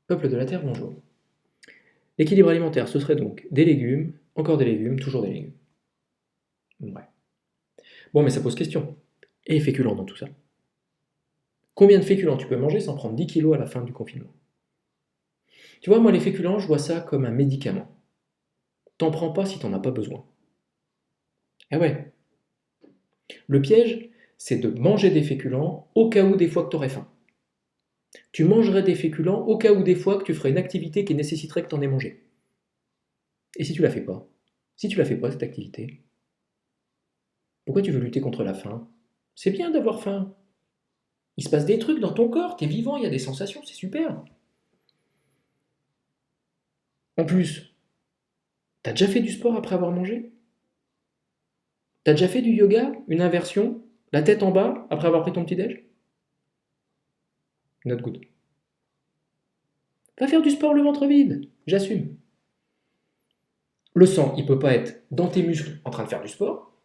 Peuple de la Terre, bonjour. L'équilibre alimentaire, ce serait donc des légumes, encore des légumes, toujours des légumes. Ouais. Bon, mais ça pose question. Et les féculents dans tout ça? Combien de féculents tu peux manger sans prendre 10 kilos à la fin du confinement? Tu vois, moi, les féculents, je vois ça comme un médicament. T'en prends pas si t'en as pas besoin. Ah ouais. Le piège, c'est de manger des féculents au cas où des fois que t'aurais faim. Tu mangerais des féculents au cas où des fois que tu ferais une activité qui nécessiterait que t'en aies mangé. Et si tu la fais pas? Si tu la fais pas, cette activité, pourquoi tu veux lutter contre la faim? C'est bien d'avoir faim. Il se passe des trucs dans ton corps, t'es vivant, il y a des sensations, c'est super. En plus, t'as déjà fait du sport après avoir mangé? T'as déjà fait du yoga, une inversion, la tête en bas après avoir pris ton petit-déj? Not good. Va faire du sport le ventre vide, j'assume. Le sang, il peut pas être dans tes muscles en train de faire du sport,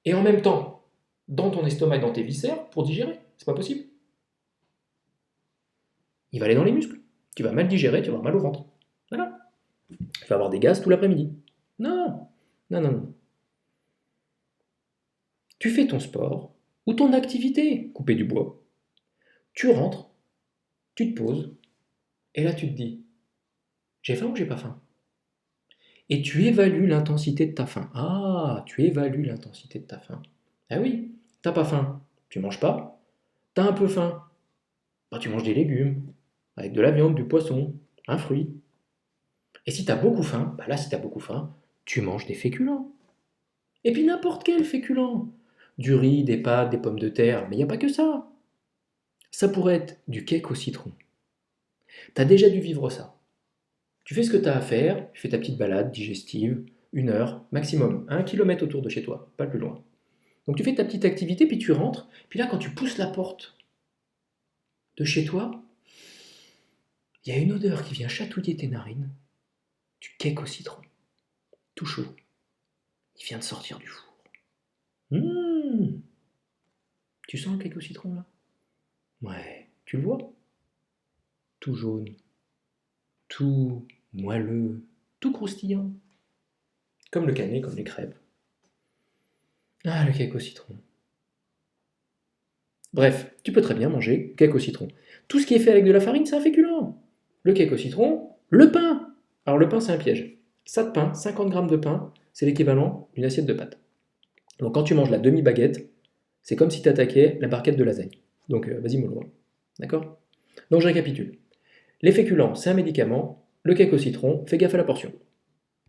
et en même temps dans ton estomac et dans tes viscères pour digérer. C'est pas possible. Il va aller dans les muscles. Tu vas mal digérer, tu vas avoir mal au ventre. Voilà. Tu vas avoir des gaz tout l'après-midi. Non, non, non, non. Tu fais ton sport ou ton activité, couper du bois. Tu rentres, tu te poses, et là tu te dis, j'ai faim ou j'ai pas faim? Et tu évalues l'intensité de ta faim. Ah, tu évalues l'intensité de ta faim. Ah oui, t'as pas faim, tu manges pas. T'as un peu faim, bah, tu manges des légumes, avec de la viande, du poisson, un fruit. Et si t'as beaucoup faim, bah là si t'as beaucoup faim, tu manges des féculents. Et puis n'importe quel féculent. Du riz, des pâtes, des pommes de terre, mais il n'y a pas que ça. Ça pourrait être du cake au citron. T'as déjà dû vivre ça. Tu fais ce que t'as à faire, tu fais ta petite balade digestive, 1 heure, maximum, 1 kilomètre autour de chez toi, pas plus loin. Donc tu fais ta petite activité, puis tu rentres, puis là quand tu pousses la porte de chez toi, il y a une odeur qui vient chatouiller tes narines, du cake au citron, tout chaud. Il vient de sortir du four. Mmh. Tu sens le cake au citron là? Ouais, tu le vois? Tout jaune, tout moelleux, tout croustillant. Comme le canet, comme les crêpes. Ah, le cake au citron. Bref, tu peux très bien manger cake au citron. Tout ce qui est fait avec de la farine, c'est un féculent. Le cake au citron, le pain. Alors le pain, c'est un piège. Ça de pain, 50 grammes de pain, c'est l'équivalent d'une assiette de pâtes. Donc quand tu manges la demi-baguette, c'est comme si tu attaquais la barquette de lasagne. Donc vas-y mollo. Hein. D'accord? Donc je récapitule. Les féculents, c'est un médicament. Le cake au citron, fais gaffe à la portion.